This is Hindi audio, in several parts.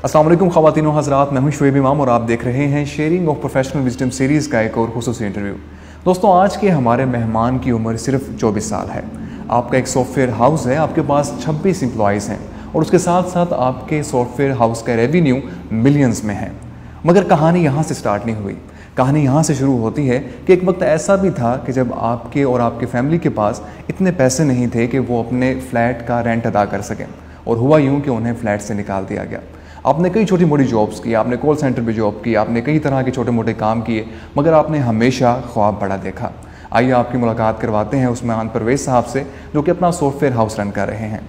अस्सलाम वालेकुम ख़वातीन व हज़रात, मैं हूं शुएब इमाम और आप देख रहे हैं sharing of professional wisdom series का एक और खुसूसी इंटरव्यू। दोस्तों, आज के हमारे मेहमान की उम्र सिर्फ 24 साल है। आपका एक सॉफ्टवेयर हाउस है, आपके पास 26 एम्प्लॉयज़ हैं और उसके साथ साथ आपके सॉफ्टवेयर हाउस का रेवेन्यू मिलियंस में है। मगर कहानी यहाँ से स्टार्ट नहीं हुई। कहानी यहाँ से शुरू होती है कि एक वक्त ऐसा भी था कि जब आपके और आपके फैमिली के पास इतने पैसे नहीं थे कि वो अपने फ्लैट का रेंट अदा कर सकें, और हुआ यूँ कि उन्हें फ्लैट से निकाल दिया गया। आपने कई छोटी मोटी जॉब्स की, आपने कॉल सेंटर पे जॉब की, आपने कई तरह के छोटे मोटे काम किए, मगर आपने हमेशा ख्वाब बड़ा देखा। आइए आपकी मुलाकात करवाते हैं उस्मान परवेज़ साहब से, जो कि अपना सॉफ्टवेयर हाउस रन कर रहे हैं।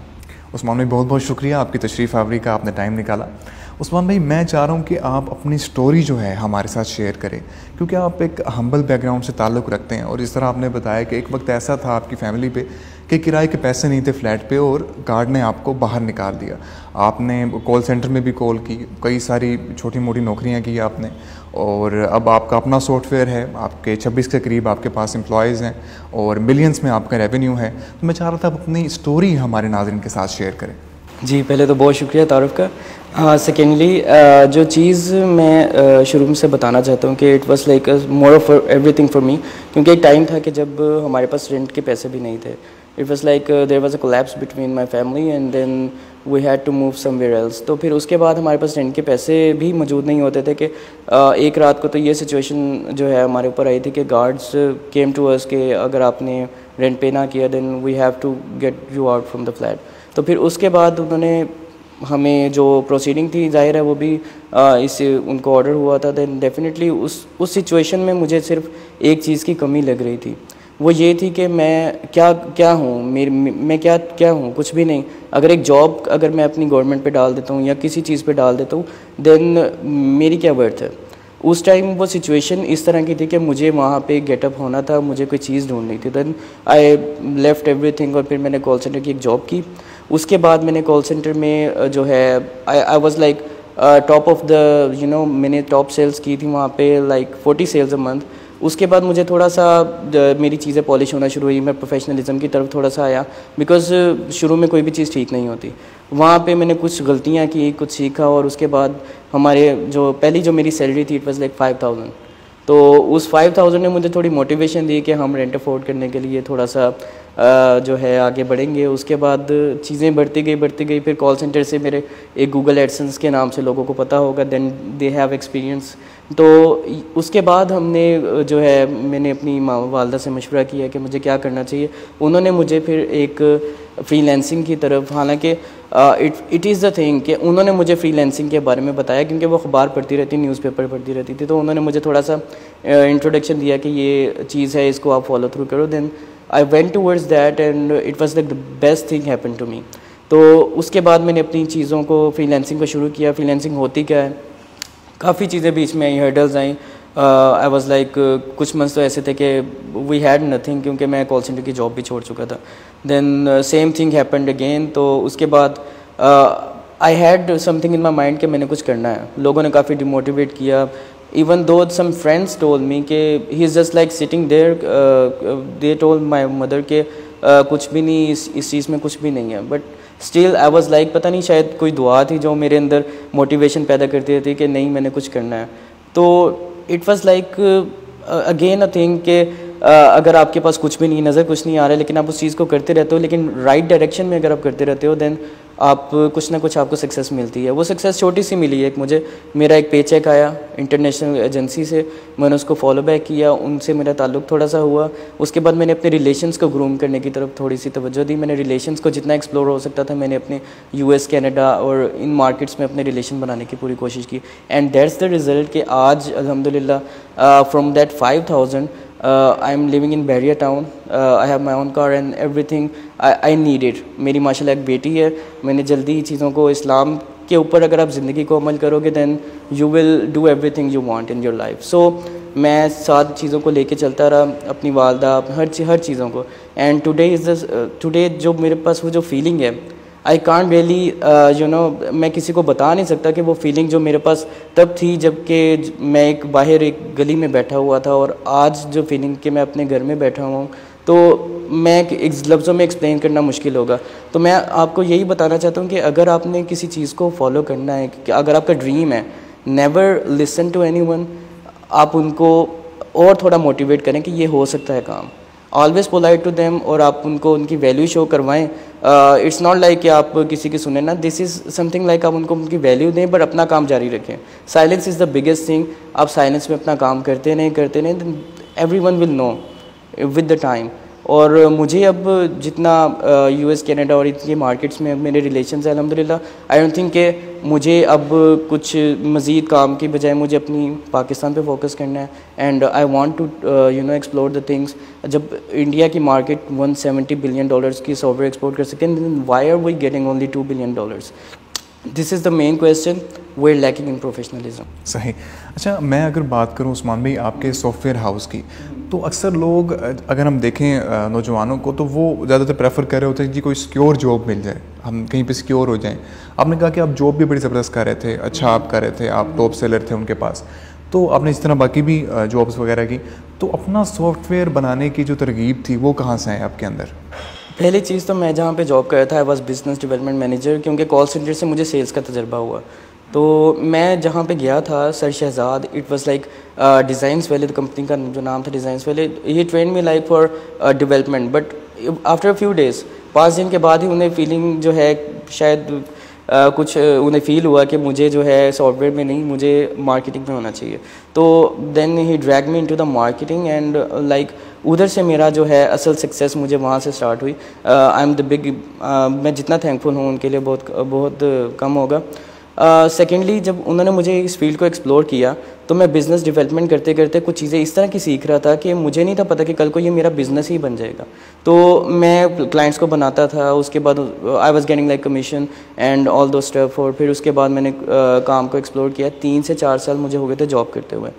उस्मान भाई, बहुत बहुत शुक्रिया आपकी तशरीफ़ आवरी का, आपने टाइम निकाला। उस्मान भाई, मैं चाह रहा हूँ कि आप अपनी स्टोरी जो है हमारे साथ शेयर करें, क्योंकि आप एक हम्बल बैकग्राउंड से ताल्लुक़ रखते हैं। और जिस तरह आपने बताया कि एक वक्त ऐसा था आपकी फ़ैमिली पे कि किराए के पैसे नहीं थे फ्लैट पे और गार्ड ने आपको बाहर निकाल दिया। आपने कॉल सेंटर में भी कॉल की, कई सारी छोटी मोटी नौकरियां की आपने, और अब आपका अपना सॉफ्टवेयर है, आपके 26 के करीब आपके पास एम्प्लॉयज़ हैं और मिलियंस में आपका रेवेन्यू है। तो मैं चाह रहा था आप अपनी स्टोरी हमारे नाज़रीन के साथ शेयर करें। जी, पहले तो बहुत शुक्रिया तारुफ का। सेकेंडली, जो चीज़ मैं शुरू से बताना चाहता हूँ कि it was like more of everything for me, क्योंकि एक टाइम था कि जब हमारे पास रेंट के पैसे भी नहीं थे। It was like there was a collapse between my family and then we had to move somewhere else. तो फिर उसके बाद हमारे पास रेंट के पैसे भी मौजूद नहीं होते थे कि एक रात को तो ये सिचुएशन जो है हमारे ऊपर आई थी कि गार्ड्स केम टू अस कि अगर आपने रेंट पे ना किया then we have to get you out from the flat. तो फिर उसके बाद उन्होंने हमें जो प्रोसीडिंग थी, जाहिर है वो भी इससे उनको ऑर्डर हुआ था। देन डेफिनेटली उस सिचुएशन में मुझे सिर्फ एक चीज़ की कमी लग रही थी, वो ये थी कि मैं क्या हूँ, मैं क्या हूँ, कुछ भी नहीं। अगर एक जॉब अगर मैं अपनी गवर्नमेंट पे डाल देता हूँ या किसी चीज़ पे डाल देता हूँ, देन मेरी क्या वर्थ है। उस टाइम वो सिचुएशन इस तरह की थी कि मुझे वहाँ पे गेटअप होना था, मुझे कोई चीज़ ढूंढनी थी। देन आई लेफ्ट एवरीथिंग और फिर मैंने कॉल सेंटर की एक जॉब की। उसके बाद मैंने कॉल सेंटर में जो है आई was like top of the मैंने टॉप सेल्स की थी वहाँ पे, लाइक 40 सेल्स अ मंथ। उसके बाद मुझे थोड़ा सा मेरी चीज़ें पॉलिश होना शुरू हुई, मैं प्रोफेशनलिज्म की तरफ थोड़ा सा आया, बिकॉज शुरू में कोई भी चीज़ ठीक नहीं होती। वहाँ पे मैंने कुछ गलतियाँ की, कुछ सीखा, और उसके बाद हमारे जो पहली जो मेरी सैलरी थी इट वाज लाइक 5000। तो उस 5000 ने मुझे थोड़ी मोटिवेशन दी कि हम रेंट अफोर्ड करने के लिए थोड़ा सा जो है आगे बढ़ेंगे। उसके बाद चीज़ें बढ़ती गई। फिर कॉल सेंटर से मेरे एक गूगल एडसेंस के नाम से लोगों को पता होगा, देन दे हैव एक्सपीरियंस। तो उसके बाद हमने जो है मैंने अपनी वालदा से मशवरा किया कि मुझे क्या करना चाहिए। उन्होंने मुझे फिर एक फ्रीलांसिंग की तरफ, हालांकि इट इज़ द थिंग कि उन्होंने मुझे फ्रीलांसिंग के बारे में बताया, क्योंकि वो अखबार पढ़ती रहती, न्यूज़पेपर पढ़ती रहती थी। तो उन्होंने मुझे थोड़ा सा इंट्रोडक्शन दिया कि ये चीज़ है, इसको आप फॉलो थ्रू करो। Then I went towards that and it was like the best thing happen to me. तो उसके बाद मैंने अपनी चीज़ों को, फ्रीलांसिंग को शुरू किया। फ्रीलांसिंग होती क्या है, काफ़ी चीज़ें बीच में आई, हर्डल्स आई। आई वाज लाइक कुछ मंथ्स तो ऐसे थे कि वी हैड नथिंग, क्योंकि मैं कॉल सेंटर की जॉब भी छोड़ चुका था। Then same thing happened again. तो उसके बाद I had something in my mind कि मैंने कुछ करना है। लोगों ने काफ़ी डिमोटिवेट किया, even though some friends told me कि he is just like sitting there, they told my mother कि कुछ भी नहीं, इस चीज़ में कुछ भी नहीं है। But still I was like, पता नहीं शायद कोई दुआ थी जो मेरे अंदर मोटिवेशन पैदा करती रहती कि नहीं, मैंने कुछ करना है। तो it was like again a thing कि अगर आपके पास कुछ भी नहीं, नज़र कुछ नहीं आ रहा है, लेकिन आप उस चीज़ को करते रहते हो, लेकिन राइट डायरेक्शन में अगर आप करते रहते हो, देन आप कुछ ना कुछ आपको सक्सेस मिलती है। वो सक्सेस छोटी सी मिली है। एक मुझे मेरा एक पे चेक आया इंटरनेशनल एजेंसी से, मैंने उसको फॉलो बैक किया, उनसे मेरा ताल्लुक़ थोड़ा सा हुआ। उसके बाद मैंने अपने रिलेशंस को ग्रूम करने की तरफ थोड़ी सी तवज्जो दी। मैंने रिलेशंस को जितना एक्सप्लोर हो सकता था, मैंने अपने US, कनाडा और इन मार्केट्स में अपने रिलेशन बनाने की पूरी कोशिश की। एंड दैट्स द रिज़ल्ट कि आज अल्हम्दुलिल्लाह from that 5000 I am living in Bahria town. I have my own car and everything I need it. मेरी माशाल्लाह एक बेटी है। मैंने जल्दी ही चीज़ों को, इस्लाम के ऊपर अगर आप ज़िंदगी को अमल करोगे, then you will do everything you want in your life. So मैं साथ चीज़ों को लेके चलता रहा, अपनी वालदा, हर चीज़ों को। एंड टुडे जो मेरे पास वो जो फीलिंग है, आई कांट रियली मैं किसी को बता नहीं सकता कि वो फीलिंग जो मेरे पास तब थी जबकि मैं एक बाहर एक गली में बैठा हुआ था, और आज जो फीलिंग कि मैं अपने घर में बैठा हुआ हूँ, तो मैं एक लफ्ज़ों में एक्सप्लेन करना मुश्किल होगा। तो मैं आपको यही बताना चाहता हूँ कि अगर आपने किसी चीज़ को फॉलो करना है, कि अगर आपका ड्रीम है, नेवर लिसन टू एनीवन। आप उनको और थोड़ा मोटिवेट करें कि ये हो सकता है काम। ऑलवेज पोलाइट टू देम, और आप उनको उनकी वैल्यू शो करवाएं। इट्स नॉट लाइक कि आप किसी की सुने ना, दिस इज़ समथिंग लाइक आप उनको उनकी वैल्यू दें बट अपना काम जारी रखें। Silence is the biggest thing. आप साइलेंस में अपना काम करते नहीं, everyone will know with the time. और मुझे अब जितना यूएस कनाडा और इनके मार्केट्स में मेरे रिलेशंस हैं अल्हम्दुलिल्लाह, आई डोंट थिंक कि मुझे अब कुछ मज़ीद काम की बजाय मुझे अपनी पाकिस्तान पे फोकस करना है। And I want to explore the things. जब इंडिया की मार्केट $170 बिलियन की सॉफ्टवेयर एक्सपोर्ट कर सकते हैं, why are we getting only $2 billion? This is the main question, we are lacking in professionalism. सही। अच्छा, मैं अगर बात करूं उस्मान भाई आपके सॉफ्टवेयर हाउस की, तो अक्सर लोग अगर हम देखें नौजवानों को, तो वो ज़्यादातर प्रेफर कर रहे होते हैं कि कोई सिक्योर जॉब मिल जाए, हम कहीं पे सिक्योर हो जाएं। आपने कहा कि आप जॉब भी बड़ी ज़बरदस्त कर रहे थे, अच्छा आप कर रहे थे, आप टॉप सेलर थे उनके पास, तो आपने इस तरह बाकी भी जॉब्स वगैरह की, तो अपना सॉफ्टवेयर बनाने की जो तरगीब थी वो कहाँ से है आपके अंदर? पहली चीज़ तो मैं जहाँ पे जॉब कर रहा था, I was business development manager, क्योंकि कॉल सेंटर से मुझे सेल्स का तजर्बा हुआ। तो मैं जहाँ पे गया था sir Shahzad, it was like designs वाले, तो कंपनी का जो नाम था डिज़ाइंस वाले, he train me like for development. But after a few days, 5 दिन के बाद ही उन्हें फीलिंग जो है शायद कुछ उन्हें फ़ील हुआ कि मुझे जो है सॉफ्टवेयर में नहीं, मुझे मार्केटिंग में होना चाहिए। तो then he drag me into the marketing and like उधर से मेरा जो है असल सक्सेस मुझे वहाँ से स्टार्ट हुई। आई एम द बिग, मैं जितना थैंकफुल हूँ उनके लिए बहुत कम होगा। सेकेंडली जब उन्होंने मुझे इस फील्ड को एक्सप्लोर किया, तो मैं बिज़नेस डेवलपमेंट करते करते कुछ चीज़ें इस तरह की सीख रहा था कि मुझे नहीं था पता कि कल को ये मेरा बिज़नेस ही बन जाएगा। तो मैं क्लाइंट्स को बनाता था, उसके बाद I was getting like commission and all दो स्टफ। और फिर उसके बाद मैंने काम को एक्सप्लोर किया। 3 से 4 साल मुझे हो गए थे जॉब करते हुए।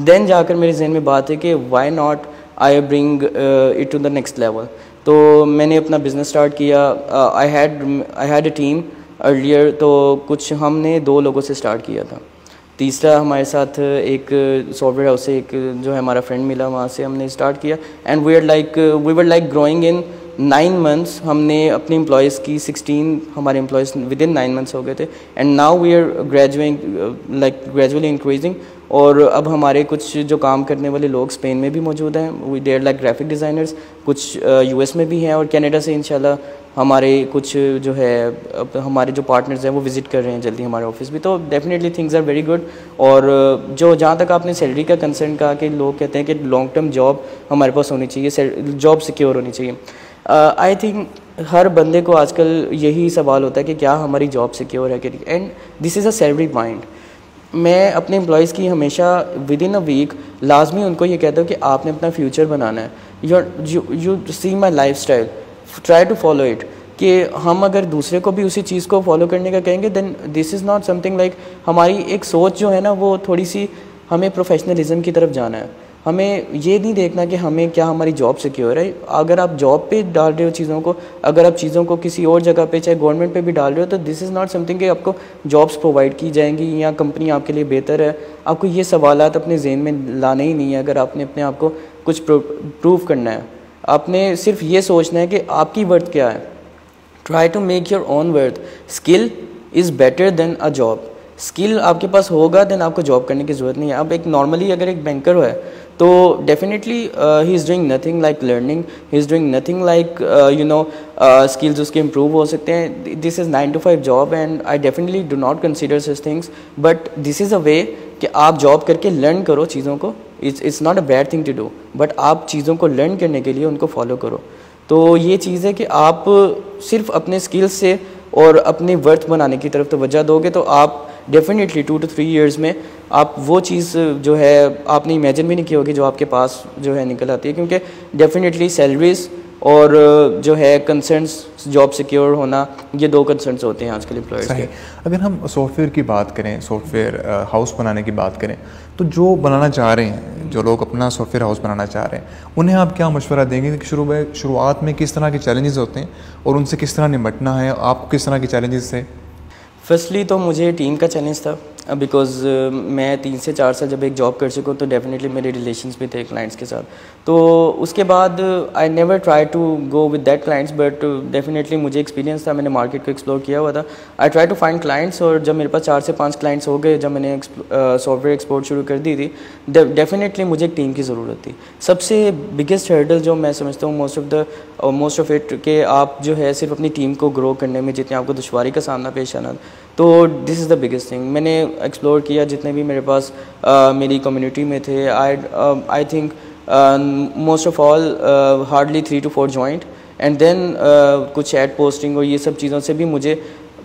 देन जाकर मेरे जहन में बात है कि why not I bring it to the next level. तो मैंने अपना बिज़नेस स्टार्ट किया। I had a team earlier, तो कुछ हमने 2 लोगों से स्टार्ट किया था। तीसरा हमारे साथ एक सॉफ्टवेयर हाउस से एक जो है हमारा फ्रेंड मिला, वहाँ से हमने स्टार्ट किया। And we were like growing in 9 months. हमने अपने एम्प्लॉयज़ की 16 हमारे एम्प्लॉयज़ विद इन 9 मंथ्स हो गए थे। And now we are gradually increasing. और अब हमारे कुछ जो काम करने वाले लोग स्पेन में भी मौजूद हैं, we there like graphic designers, कुछ यूएस में भी हैं, और कनाडा से इंशाल्लाह हमारे कुछ जो है हमारे जो पार्टनर्स हैं वो विज़िट कर रहे हैं जल्दी हमारे ऑफिस भी। तो definitely things are very good. और जो जहाँ तक आपने सैलरी का कंसर्न कहा कि लोग कहते हैं कि लॉन्ग टर्म जॉब हमारे पास होनी चाहिए, जॉब सिक्योर होनी चाहिए, आई थिंक हर बंदे को आजकल यही सवाल होता है कि क्या हमारी जॉब सिक्योर है कि नहीं। And this is a salary mind. मैं अपने एम्प्लॉयज़ की हमेशा विद इन अ वीक लाजमी उनको ये कहता हूँ कि आपने अपना फ्यूचर बनाना है। You see my lifestyle, try to follow it. कि हम अगर दूसरे को भी उसी चीज़ को फॉलो करने का कहेंगे, then this is not something like, हमारी एक सोच जो है ना वो थोड़ी सी, हमें प्रोफेशनलिज्म की तरफ जाना है। हमें ये नहीं देखना कि हमें क्या हमारी जॉब सिक्योर है। अगर आप जॉब पे डाल रहे हो चीज़ों को, अगर आप चीज़ों को किसी और जगह पे चाहे गवर्नमेंट पे भी डाल रहे हो, तो दिस इज़ नॉट समथिंग कि आपको जॉब्स प्रोवाइड की जाएंगी या कंपनी आपके लिए बेहतर है। आपको ये सवालात अपने जहन में लाने ही नहीं है। अगर आपने अपने आप को कुछ प्रूव करना है, आपने सिर्फ ये सोचना है कि आपकी वर्थ क्या है। Try to make your own worth. Skill is better than a job. Skill आपके पास होगा देन आपको जॉब करने की ज़रूरत नहीं है। अब एक नॉर्मली अगर एक बैंकर है तो definitely he is doing nothing like learning, he is doing nothing like skills उसके इम्प्रूव हो सकते हैं। This is 9 to 5 job and I definitely do not consider such things, but this is a way कि आप जॉब करके लर्न करो चीज़ों को। It's not a bad thing to do, but आप चीज़ों को लर्न करने के लिए उनको फॉलो करो। तो ये चीज़ है कि आप सिर्फ अपने स्किल्स से और अपने वर्थ बनाने की तरफ तवज्जो दोगे तो आप डेफिनेटली 2 to 3 years में आप वो चीज़ जो है आपने इमेजिन भी नहीं की होगी जो आपके पास जो है निकल आती है। क्योंकि डेफिनेटली सैलरीज और जो है कंसर्न्स, जॉब सिक्योर होना, ये 2 कंसर्न्स होते हैं आजकल एम्प्लॉयर्स के। अगर हम सॉफ्टवेयर की बात करें, सॉफ्टवेयर हाउस बनाने की बात करें, तो जो बनाना चाह रहे हैं, जो लोग अपना सॉफ्टवेयर हाउस बनाना चाह रहे हैं, उन्हें आप क्या मशवरा देंगे कि शुरुआत में किस तरह के चैलेंजेस होते हैं और उनसे किस तरह निपटना है? आपको किस तरह के चैलेंजेस से? फर्स्टली तो मुझे टीम का चैलेंज था, बिकॉज़ मैं 3 से 4 साल जब एक जॉब कर चुका हूँ तो डेफिनेटली मेरे रिलेशंस भी थे क्लाइंट्स के साथ। तो उसके बाद I never try to go with that clients, but definitely मुझे एक्सपीरियंस था, मैंने मार्केट को एक्सप्लोर किया हुआ था। I try to find clients, और जब मेरे पास 4 से 5 क्लाइंट्स हो गए, जब मैंने सॉफ्टवेयर एक्सपोर्ट शुरू कर दी थी, डेफिनेटली मुझे एक टीम की ज़रूरत थी। सबसे बिगेस्ट हर्डल जो मैं समझता हूँ मोस्ट ऑफ इट कि आप जो है सिर्फ अपनी टीम को ग्रो करने में जितनी आपको दुश्वारी का सामना पेश आना, तो this is the biggest thing. मैंने एक्सप्लोर किया जितने भी मेरे पास मेरी कम्युनिटी में थे, I think most of all hardly 3 to 4 joint, and then कुछ एड पोस्टिंग और ये सब चीज़ों से भी मुझे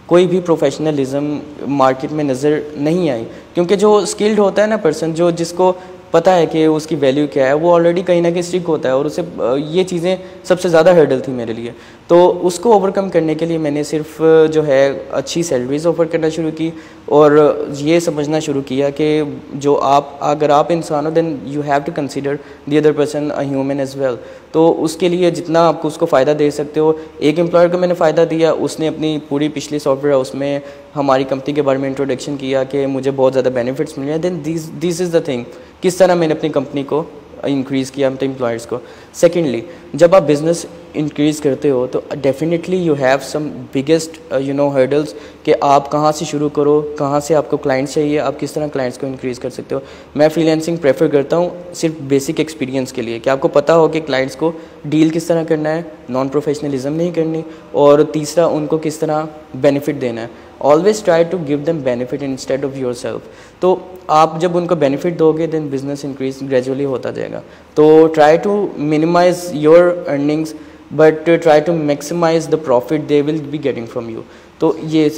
कोई भी प्रोफेशनलिज्म मार्केट में नज़र नहीं आई, क्योंकि जो स्किल्ड होता है ना पर्सन, जो जिसको पता है कि उसकी वैल्यू क्या है, वो ऑलरेडी कहीं ना कहीं स्ट्रिक होता है, और उसे ये चीज़ें सबसे ज़्यादा हर्डल थी मेरे लिए। तो उसको ओवरकम करने के लिए मैंने सिर्फ जो है अच्छी सैलरीज ऑफ़र करना शुरू की, और ये समझना शुरू किया कि जो अगर आप इंसान हो, then you have to consider the other person a human as well. तो उसके लिए जितना आपको उसको फ़ायदा दे सकते हो, एक एम्प्लॉयर को मैंने फ़ायदा दिया, उसने अपनी पूरी पिछली सॉफ्टवेयर हाउस में हमारी कंपनी के बारे में इंट्रोडक्शन किया कि मुझे बहुत ज़्यादा बेनिफिट्स मिले हैं, then this is the thing, किस तरह मैंने अपनी कंपनी को इंक्रीज़ किया, अपने एम्प्लॉयर्स को। सेकेंडली, जब आप बिज़नेस इंक्रीज़ करते हो तो definitely you have some biggest hurdles कि आप कहाँ से शुरू करो, कहाँ से आपको क्लाइंट्स चाहिए, आप किस तरह क्लाइंट्स को इंक्रीज़ कर सकते हो। मैं फ्रीलांसिंग प्रेफर करता हूँ सिर्फ बेसिक एक्सपीरियंस के लिए, कि आपको पता हो कि क्लाइंट्स को डील किस तरह करना है, नॉन प्रोफेशनलिज्म नहीं करनी, और तीसरा उनको किस तरह बेनिफिट देना है। Always try to give them benefit instead of yourself. तो आप जब उनको बेनिफिट दोगे, देन बिजनेस इंक्रीज ग्रेजुअली होता जाएगा। तो try to minimise your earnings, but try to maximise the profit they will be getting from you. तो ये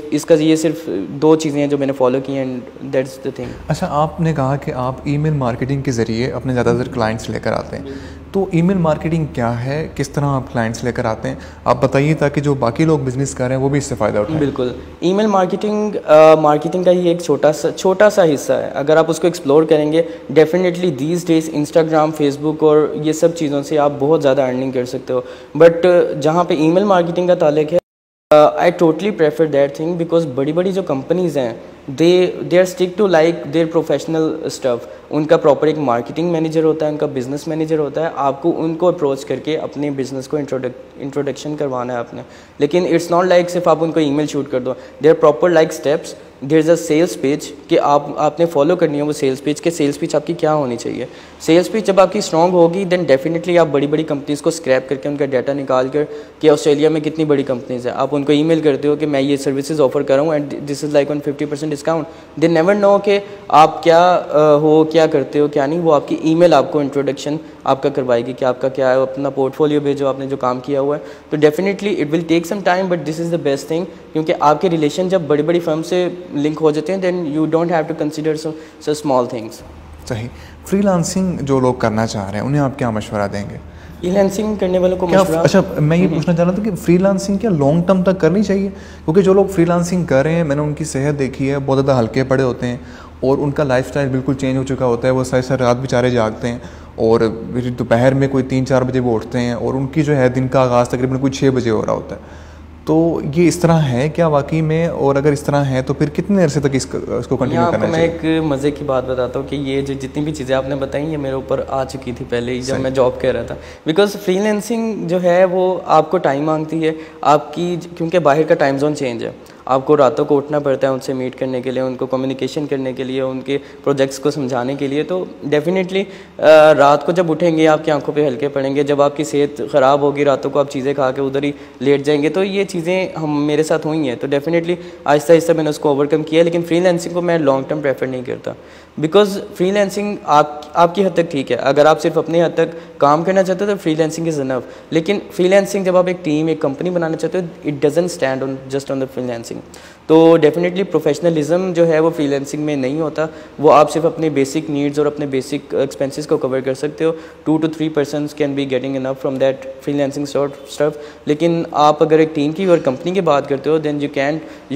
सिर्फ 2 चीज़ें हैं जो मैंने फॉलो की, एंड दैट्स द थिंग। अच्छा, आपने कहा कि आप ईमेल मार्केटिंग के ज़रिए अपने ज़्यादातर क्लाइंट्स लेकर आते हैं, तो ईमेल मार्केटिंग क्या है, किस तरह आप क्लाइंट्स लेकर आते हैं, आप बताइए, ताकि जो बाकी लोग बिजनेस कर रहे हैं वो भी इससे फ़ायदा उठाएं। बिल्कुल, ईमेल मार्केटिंग का ही एक छोटा सा हिस्सा है। अगर आप उसको एक्सप्लोर करेंगे, definitely these days Instagram, Facebook और ये सब चीज़ों से आप बहुत ज़्यादा अर्निंग कर सकते हो। बट जहाँ पे ईमेल मार्केटिंग का ताल्लुक है, I totally prefer that thing, because बड़ी बड़ी जो कंपनीज़ हैं, they are stick to like their professional stuff. उनका प्रॉपर एक मार्केटिंग मैनेजर होता है, उनका बिजनेस मैनेजर होता है, आपको उनको अप्रोच करके अपने बिजनेस को इंट्रोडक्शन करवाना है आपने। लेकिन इट्स नॉट लाइक सिर्फ आप उनको ईमेल शूट कर दो, there proper like steps, there is a sales page कि आपने फॉलो करनी है वो सेल्स पेज, के सेल्स पेज आपकी क्या होनी चाहिए। सेल्स पेज जब आपकी स्ट्रॉन्ग होगी, देन डेफिनेटली आप बड़ी बड़ी कंपनीज़ को स्क्रैप करके उनका डाटा निकाल कर कि ऑस्ट्रेलिया में कितनी बड़ी कंपनीज़ है, आप उनको ईमेल करते हो कि मैं ये सर्विसेज ऑफर कर रहा हूँ and this is like on 50% discount. They never know कि आप क्या हो, क्या करते हो, क्या नहीं। वो आपकी ईमेल आपको इंट्रोडक्शन आपका करवाएगी कि आपका क्या है, अपना पोर्टफोलियो भेजो, आपने जो काम किया हुआ है। तो definitely it will take some time, but this is the best thing, क्योंकि आपके रिलेशन जब बड़ी बड़ी फर्म से लिंक हो जाते हैं, then you don't have to consider so small things. सही। फ्रीलांसिंग जो लोग करना चाह रहे हैं, उन्हें आप क्या मशवरा देंगे? फ्रीलांसिंग करने वालों को मशवरा, अच्छा, मैं ये पूछना चाह रहा था कि फ्रीलांसिंग क्या लॉन्ग टर्म तक करनी चाहिए? क्योंकि जो लोग फ्रीलांसिंग कर रहे हैं, मैंने उनकी सेहत देखी है, बहुत ज़्यादा हल्के पड़े होते हैं और उनका लाइफस्टाइल बिल्कुल चेंज हो चुका होता है। वो सारी सारी रात बेचारे जागते हैं और दोपहर में कोई 3-4 बजे वो उठते हैं, और उनकी जो है दिन का आगाज़ तकरीबन कोई 6 बजे हो रहा होता है। तो ये इस तरह है क्या वाकई में? और अगर इस तरह है तो फिर कितने अरसे तक इसको कंटिन्यू करना चाहिए? मैं एक मज़े की बात बताता हूँ कि ये जो जितनी भी चीज़ें आपने बताई, ये मेरे ऊपर आ चुकी थी पहले ही जब मैं जॉब कर रहा था। बिकॉज फ्रीलांसिंग जो है वो आपको टाइम मांगती है आपकी, क्योंकि बाहर का टाइम जोन चेंज है, आपको रातों को उठना पड़ता है उनसे मीट करने के लिए, उनको कम्युनिकेशन करने के लिए, उनके प्रोजेक्ट्स को समझाने के लिए। तो डेफिनेटली रात को जब उठेंगे आपकी आंखों पे हल्के पड़ेंगे, जब आपकी सेहत ख़राब होगी, रातों को आप चीज़ें खा के उधर ही लेट जाएंगे। तो ये चीज़ें मेरे साथ हुई हैं। तो डेफिनेटली आहिस्ता आहिस्ता मैंने उसको ओवरकम किया। लेकिन फ्रीलांसिंग को मैं लॉन्ग टर्म प्रेफर नहीं करता, बिकॉज फ्रीलांसिंग आपकी हद तक ठीक है। अगर आप सिर्फ अपने हद तक काम करना चाहते हो तो फ्रीलांसिंग इज़ इनफ। लेकिन फ्रीलांसिंग जब आप एक टीम, एक कंपनी बनाना चाहते हो, it doesn't stand on just on the freelancing. तो डेफिनेटली प्रोफेशनलिज्म जो है वो फ्रीलांसिंग में नहीं होता। वो आप सिर्फ अपने बेसिक नीड्स और अपने बेसिक एक्सपेंसेस को कवर कर सकते हो। 2 to 3% can be getting enough from that freelancing stuff. लेकिन आप अगर एक टीम की और कंपनी की बात करते हो, then you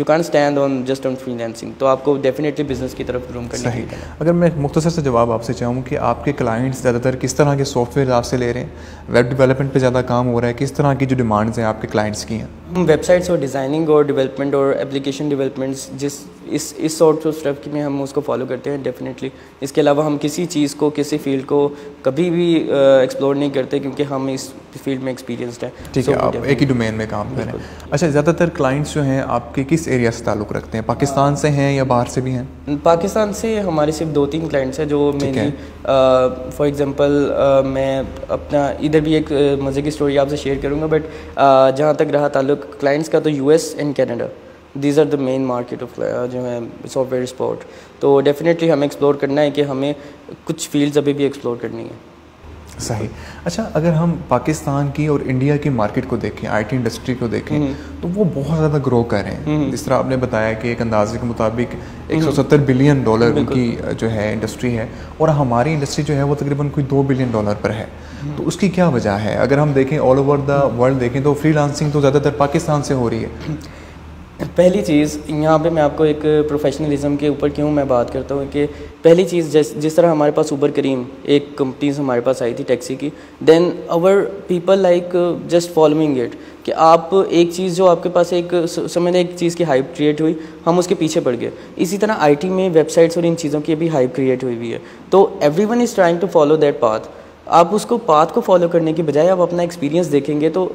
can stand on just on freelancing. तो आपको डेफिनेटली बिजनेस की तरफ रूम करना चाहिए। अगर मैं मुख्तसर से जवाब आपसे चाहूँ कि आपके क्लाइंट्स ज़्यादातर किस तरह के सॉफ्टवेयर आपसे ले रहे हैं? वेब डेवलपमेंट पे ज़्यादा काम हो रहा है? किस तरह की जो डिमांड्स हैं आपके क्लाइंट्स की हैं? वेबसाइट्स और डिज़ाइनिंग और डेवलपमेंट और एप्लीकेशन एजुकेशन डेवलपमेंट्स इस सॉर्ट ऑफ स्टफ की में हम उसको फॉलो करते हैं डेफिनेटली। इसके अलावा हम किसी चीज़ को, किसी फील्ड को कभी भी एक्सप्लोर नहीं करते क्योंकि हम इस फील्ड में एक्सपीरियंसड है। ठीक है, आप एक ही डोमेन में काम करें। अच्छा, ज़्यादातर क्लाइंट्स जो हैं आपके किस एरिया से ताल्लुक़ रखते हैं? पाकिस्तान से हैं या बाहर से भी हैं? पाकिस्तान से हमारे सिर्फ 2-3 क्लाइंट्स हैं जो मेनली, फॉर एग्जांपल मैं अपना इधर भी एक मज़े की स्टोरी आपसे शेयर करूंगा, बट जहाँ तक रहा ताल्लुक क्लाइंट्स का, तो US and Canada, these are the main market of जो है सॉफ्टवेयर सपोर्ट। तो डेफिनेटली हमें एक्सप्लोर करना है कि हमें कुछ फील्ड्स अभी भी एक्सप्लोर करनी है। सही। अच्छा, अगर हम पाकिस्तान की और इंडिया की मार्केट को देखें, आईटी इंडस्ट्री को देखें, तो वो बहुत ज़्यादा ग्रो कर रहे हैं। जिस तरह आपने बताया कि एक अंदाजे के मुताबिक $170 बिलियन उनकी जो है इंडस्ट्री है, और हमारी इंडस्ट्री जो है वो तकरीबन कोई $2 बिलियन पर है। तो उसकी क्या वजह है? अगर हम देखें ऑल ओवर द वर्ल्ड देखें तो फ्रीलांसिंग तो ज़्यादातर पाकिस्तान से हो रही है। पहली चीज़ यहाँ पे मैं आपको एक प्रोफेशनलिज्म के ऊपर क्यों मैं बात करता हूँ कि पहली चीज़ जिस तरह हमारे पास उबर करीम एक कंपनी हमारे पास आई थी टैक्सी की, then our people like just following it, कि आप एक चीज़ जो आपके पास एक समय एक चीज़ की हाइप क्रिएट हुई, हम उसके पीछे पड़ गए। इसी तरह आईटी में वेबसाइट्स और इन चीज़ों की भी हाइप क्रिएट हुई हुई है, तो everyone is trying to follow that path. आप उसको पाथ को फॉलो करने की बजाय आप अपना एक्सपीरियंस देखेंगे तो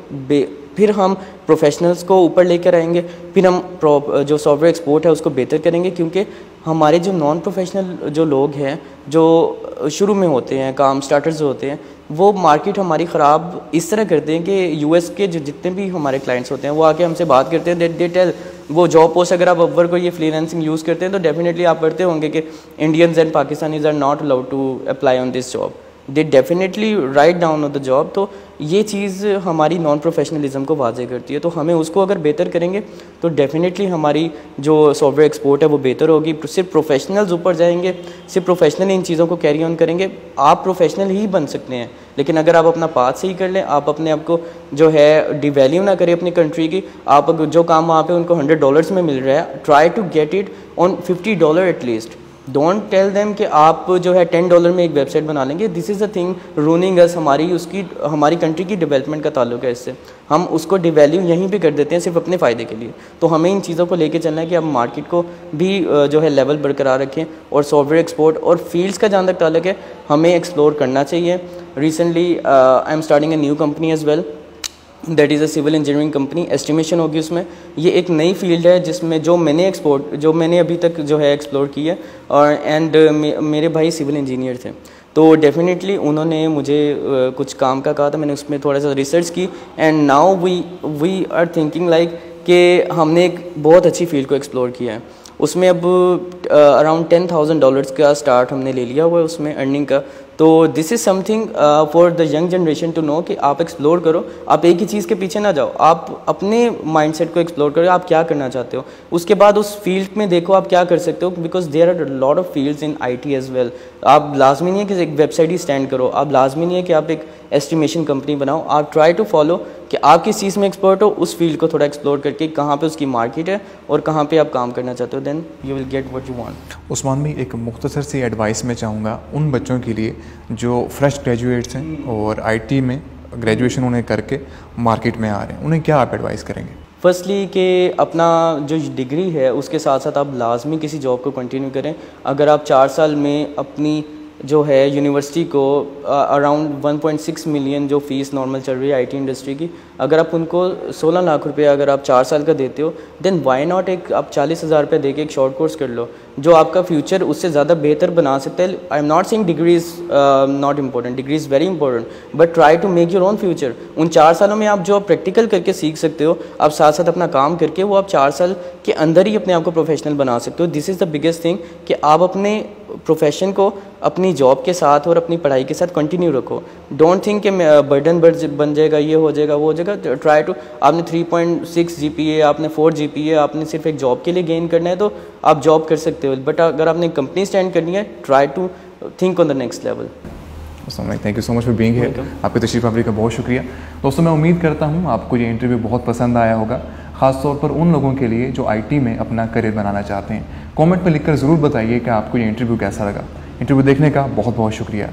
फिर हम प्रोफेशनल्स को ऊपर लेकर आएंगे, फिर हम जो सॉफ्टवेयर एक्सपोर्ट है उसको बेहतर करेंगे, क्योंकि हमारे जो नॉन प्रोफेशनल जो लोग हैं, जो शुरू में होते हैं, काम स्टार्टर्स होते हैं, वो मार्केट हमारी ख़राब इस तरह करते हैं कि यूएस के जो जितने भी हमारे क्लाइंट्स होते हैं वो आके हमसे बात करते हैं, दे टेल वो जॉब पोस्ट, अगर आप अपवर्क को ये फ्रीलांसिंग यूज़ करते हैं तो डेफिनेटली आप पढ़ते होंगे कि Indians and Pakistanis are not allowed to apply on this job, they definitely write down on the job. तो ये चीज़ हमारी नॉन प्रोफेशनलिज्म को वाज़े करती है। तो हमें उसको अगर बेहतर करेंगे तो डेफिनेटली हमारी जो सॉफ्टवेयर एक्सपोर्ट है वो बेहतर होगी। सिर्फ प्रोफेशनल्स ऊपर जाएंगे, सिर्फ प्रोफेशनल इन चीज़ों को कैरी ऑन करेंगे, आप प्रोफेशनल ही बन सकते हैं। लेकिन अगर आप अपना पाथ सही कर लें, आप अपने आप को जो है डिवैल्यू ना करें अपनी कंट्री की, आप जो काम वहाँ पे उनको $100 में मिल रहा है, try to get it on $50 at least. Don't tell them कि आप जो है $10 में एक वेबसाइट बना लेंगे। This is a thing running us, हमारी कंट्री की डेवलपमेंट का ताल्लुक है इससे। हम उसको डिवैल्यू यहीं पे कर देते हैं सिर्फ अपने फ़ायदे के लिए। तो हमें इन चीज़ों को लेके चलना है कि अब मार्केट को भी जो है लेवल बरकरार रखें, और सॉफ्टवेयर एक्सपोर्ट और फील्ड्स का जहाँ तक ताल्लुक है हमें एक्सप्लोर करना चाहिए। Recently I am starting a new company as well, that is a civil engineering company, estimation होगी उसमें। ये एक नई फील्ड है जिसमें जो मैंने अभी तक जो है एक्सप्लोर की है, और एंड मेरे भाई सिविल इंजीनियर थे, तो डेफिनेटली उन्होंने मुझे कुछ काम का कहा था, मैंने उसमें थोड़ा सा रिसर्च की, and now we are thinking like कि हमने एक बहुत अच्छी फील्ड को एक्सप्लोर किया है। उसमें अब अराउंड $10,000 का स्टार्ट हमने ले लिया हुआ है उसमें अर्निंग का। तो this is something for the young generation to know कि आप एक्सप्लोर करो, आप एक ही चीज़ के पीछे ना जाओ, आप अपने माइंडसेट को एक्सप्लोर करो, आप क्या करना चाहते हो, उसके बाद उस फील्ड में देखो आप क्या कर सकते हो, because there are lot of fields in IT as well. आप लाजमी नहीं है कि एक वेबसाइट ही स्टैंड करो, आप लाजमी नहीं है कि आप एक एस्टिमेशन कंपनी बनाओ, आप ट्राई टू फॉलो कि आप किस चीज़ में एक्सपर्ट हो, उस फील्ड को थोड़ा एक्सप्लोर करके कहाँ पे उसकी मार्केट है और कहाँ पे आप काम करना चाहते हो, then you will get what you want. Usman भाई, एक मुख्तसर सी एडवाइस मैं चाहूँगा उन बच्चों के लिए जो फ्रेश ग्रेजुएट्स हैं और आईटी में ग्रेजुएशन उन्हें करके मार्केट में आ रहे हैं, उन्हें क्या आप एडवाइस करेंगे? फर्स्टली कि अपना जो डिग्री है उसके साथ साथ आप लाजमी किसी जॉब को कंटिन्यू करें। अगर आप 4 साल में अपनी जो है यूनिवर्सिटी को अराउंड 1.6 मिलियन जो फ़ीस नॉर्मल चल रही है आईटी इंडस्ट्री की, अगर आप उनको 16 लाख रुपए अगर आप 4 साल का देते हो, देन वाई नॉट एक आप 40,000 रुपये दे के एक शॉर्ट कोर्स कर लो जो आपका फ्यूचर उससे ज़्यादा बेहतर बना सकता है। I am not saying degree is not important, degree is very important, but try to make your own future. उन 4 सालों में आप जो प्रैक्टिकल करके सीख सकते हो, आप साथ साथ अपना काम करके वो आप 4 साल के अंदर ही अपने आप को प्रोफेशनल बना सकते हो। This is the biggest thing कि आप अपने प्रोफेशन को अपनी जॉब के साथ और अपनी पढ़ाई के साथ कंटिन्यू रखो। डोंट थिंक कि बर्डन बन जाएगा, ये हो जाएगा, वो हो जाएगा। ट्राई टू, आपने 3.6 GPA, आपने 4 GPA आपने सिर्फ एक जॉब के लिए गेन करना है तो आप जॉब कर सकते हो, बट अगर आपने कंपनी स्टैंड करनी है, try to think on the next level. Thank you so much for being here. आपकी तशरीफ आवरी का बहुत शुक्रिया। दोस्तों, मैं उम्मीद करता हूँ आपको ये इंटरव्यू बहुत पसंद आया होगा, ख़ासतौर पर उन लोगों के लिए जो आईटी में अपना करियर बनाना चाहते हैं। कमेंट में लिखकर ज़रूर बताइए कि आपको ये इंटरव्यू कैसा लगा। इंटरव्यू देखने का बहुत बहुत शुक्रिया।